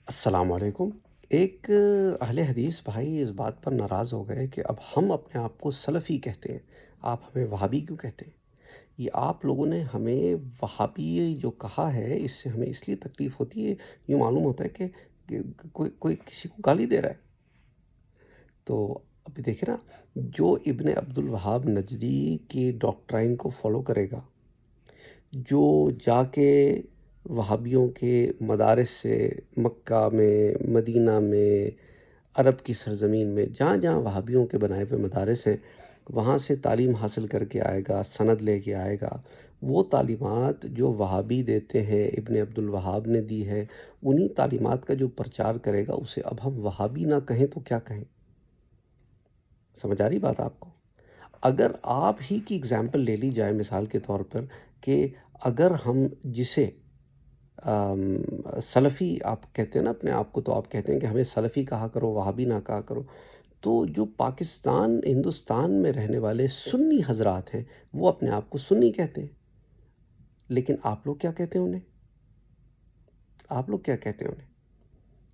السلام علیکم۔ ایک اہل حدیث بھائی اس بات پر ناراض ہو گئے کہ اب ہم اپنے آپ کو سلفی کہتے ہیں، آپ ہمیں وہابی کیوں کہتے ہیں؟ یہ آپ لوگوں نے ہمیں وہابی جو کہا ہے، اس سے ہمیں اس لیے تکلیف ہوتی ہے، یوں معلوم ہوتا ہے کہ کوئی کسی کو گالی دے رہا ہے۔ تو ابھی دیکھیں نا، جو ابن عبد الوہاب نجدی کی ڈاکٹرائن کو فالو کرے گا، جو جا کے وہابیوں کے مدارس سے مکہ میں، مدینہ میں، عرب کی سرزمین میں، جہاں جہاں وہابیوں کے بنائے ہوئے مدارس ہیں، وہاں سے تعلیم حاصل کر کے آئے گا، سند لے کے آئے گا، وہ تعلیمات جو وہابی دیتے ہیں، ابن عبد الوہاب نے دی ہے، انہی تعلیمات کا جو پرچار کرے گا، اسے اب ہم وہابی نہ کہیں تو کیا کہیں؟ سمجھ آ رہی بات آپ کو؟ اگر آپ ہی کی اگزامپل لے لی جائے مثال کے طور پر، کہ اگر ہم جسے سلفی آپ کہتے ہیں نا اپنے آپ کو، تو آپ کہتے ہیں کہ ہمیں سلفی کہا کرو، وہابی نہ کہا کرو، تو جو پاکستان ہندوستان میں رہنے والے سنی حضرات ہیں، وہ اپنے آپ کو سنی کہتے ہیں، لیکن آپ لوگ کیا کہتے ہیں انہیں؟ آپ لوگ کیا کہتے ہیں انہیں؟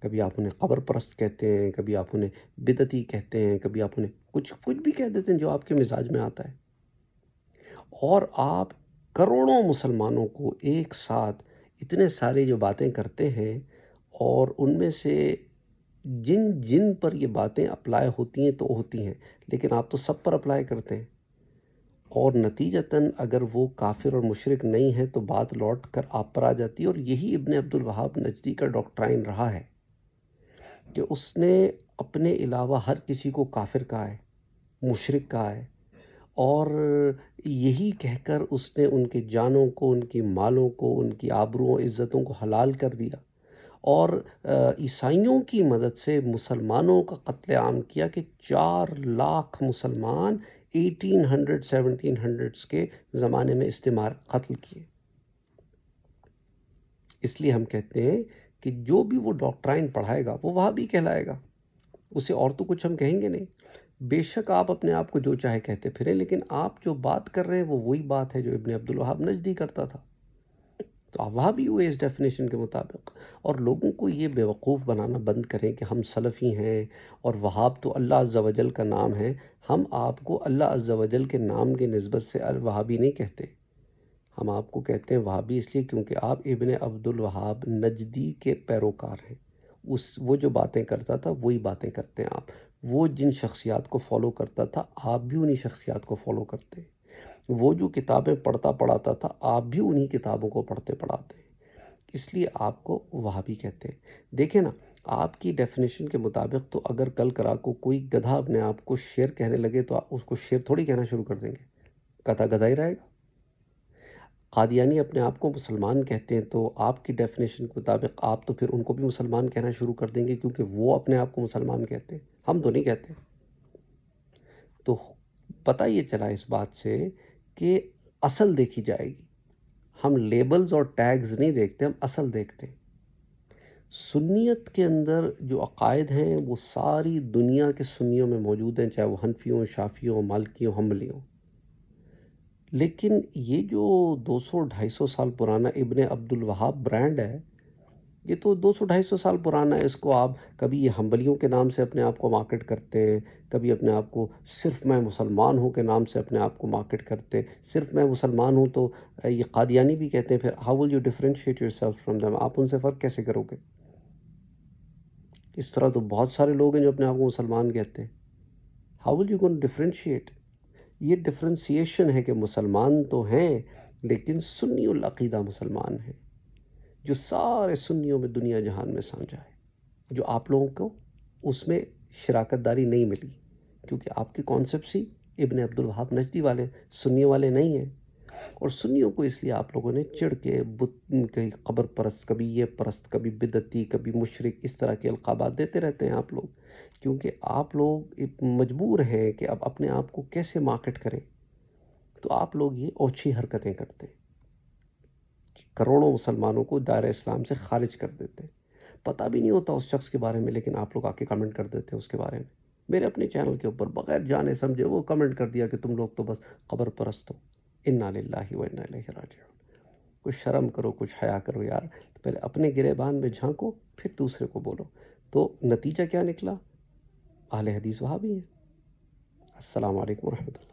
کبھی آپ انہیں قبر پرست کہتے ہیں، کبھی آپ انہیں بدعتی کہتے ہیں، کبھی آپ انہیں کچھ بھی کہہ دیتے ہیں جو آپ کے مزاج میں آتا ہے، اور آپ کروڑوں مسلمانوں کو ایک ساتھ اتنے سارے جو باتیں کرتے ہیں، اور ان میں سے جن جن پر یہ باتیں اپلائی ہوتی ہیں تو ہوتی ہیں، لیکن آپ تو سب پر اپلائی کرتے ہیں، اور نتیجتاً اگر وہ کافر اور مشرک نہیں ہے تو بات لوٹ کر آپ پر آ جاتی ہے، اور یہی ابن عبد الوہاب نجدی کا ڈاکٹرائن رہا ہے کہ اس نے اپنے علاوہ ہر کسی کو کافر کہا ہے، مشرک کہا ہے، اور یہی کہہ کر اس نے ان کے جانوں کو، ان کی مالوں کو، ان کی آبرو و عزتوں کو حلال کر دیا، اور عیسائیوں کی مدد سے مسلمانوں کا قتل عام کیا کہ 4 لاکھ مسلمان 1800 کے زمانے میں استعمار قتل کیے۔ اس لیے ہم کہتے ہیں کہ جو بھی وہ ڈاکٹرائن پڑھائے گا وہ وہاں بھی کہلائے گا، اسے اور تو کچھ ہم کہیں گے نہیں۔ بے شک آپ اپنے آپ کو جو چاہے کہتے پھریں، لیکن آپ جو بات کر رہے ہیں وہ وہی بات ہے جو ابن عبد الوہاب نجدی کرتا تھا، تو آپ وہاں بھی ہوئے اس ڈیفینیشن کے مطابق۔ اور لوگوں کو یہ بیوقوف بنانا بند کریں کہ ہم سلفی ہیں، اور وہاب تو اللہ عز و جل کا نام ہے، ہم آپ کو اللہ عز و جل کے نام کے نسبت سے الوہابی نہیں کہتے، ہم آپ کو کہتے ہیں وہابی اس لیے کیونکہ آپ ابن عبد الوہاب نجدی کے پیروکار ہیں، وہ جو باتیں کرتا تھا وہی باتیں کرتے ہیں آپ، وہ جن شخصیات کو فالو کرتا تھا آپ بھی انہی شخصیات کو فالو کرتے ہیں، وہ جو کتابیں پڑھتا پڑھاتا تھا آپ بھی انہی کتابوں کو پڑھتے پڑھاتے ہیں، اس لیے آپ کو وہابی کہتے ہیں۔ دیکھیں نا، آپ کی ڈیفینیشن کے مطابق تو اگر کل کرا کو کوئی گدھا اپنے آپ کو شیر کہنے لگے تو آپ اس کو شیر تھوڑی کہنا شروع کر دیں گے، گدھا گدھا ہی رہے گا۔ قادیانی اپنے آپ کو مسلمان کہتے ہیں تو آپ کی ڈیفینیشن کے مطابق آپ تو پھر ان کو بھی مسلمان کہنا شروع کر دیں گے، کیونکہ وہ اپنے آپ کو مسلمان کہتے ہیں، ہم تو نہیں کہتے۔ تو پتہ یہ چلا اس بات سے کہ اصل دیکھی جائے گی، ہم لیبلز اور ٹیگز نہیں دیکھتے، ہم اصل دیکھتے ہیں۔ سنیت کے اندر جو عقائد ہیں وہ ساری دنیا کے سنیوں میں موجود ہیں، چاہے وہ حنفیوں، شافیوں، مالکیوں، حنبلیوں، لیکن یہ جو 200 250 سال پرانا ابن عبد الوہاب برانڈ ہے، یہ تو 200 250 سال پرانا ہے، اس کو آپ کبھی یہ حنبلیوں کے نام سے اپنے آپ کو مارکیٹ کرتے ہیں، کبھی اپنے آپ کو صرف میں مسلمان ہوں کے نام سے اپنے آپ کو مارکیٹ کرتے ہیں، صرف میں مسلمان ہوں تو یہ قادیانی بھی کہتے ہیں، پھر how will you differentiate your self from them, آپ ان سے فرق کیسے کرو گے؟ اس طرح تو بہت سارے لوگ ہیں جو اپنے آپ کو مسلمان کہتے ہیں، how will you gonna differentiate? یہ ڈفرینسیشن ہے کہ مسلمان تو ہیں لیکن سنی العقیدہ مسلمان ہیں، جو سارے سنیوں میں دنیا جہان میں سانجا ہے، جو آپ لوگوں کو اس میں شراکت داری نہیں ملی، کیونکہ آپ کی کانسیپٹس ہی ابن عبد الوہاب نجدی والے، سنیوں والے نہیں ہیں، اور سنیوں کو اس لیے آپ لوگوں نے چڑھ کے بت کہیں قبر پرست، کبھی یہ پرست، کبھی بدعتی، کبھی مشرک، اس طرح کے القابات دیتے رہتے ہیں آپ لوگ، کیونکہ آپ لوگ مجبور ہیں کہ اب اپنے آپ کو کیسے مارکیٹ کریں، تو آپ لوگ یہ اوچھی حرکتیں کرتے ہیں کہ کروڑوں مسلمانوں کو دائرہ اسلام سے خارج کر دیتے ہیں، پتہ بھی نہیں ہوتا اس شخص کے بارے میں، لیکن آپ لوگ آ کے کمنٹ کر دیتے ہیں اس کے بارے میں، میرے اپنے چینل کے اوپر بغیر جانے سمجھے وہ کمنٹ کر دیا کہ تم لوگ تو بس قبر پرست ہو، انا للہ و انا الیہ راجعون۔ کچھ شرم کرو، کچھ حیا کرو یار. پہلے اپنے گریبان میں جھانکو، پھر دوسرے کو بولو. تو نتیجہ کیا نکلا؟ اہل حدیث وہابی ہیں. السلام علیکم ورحمۃ اللہ.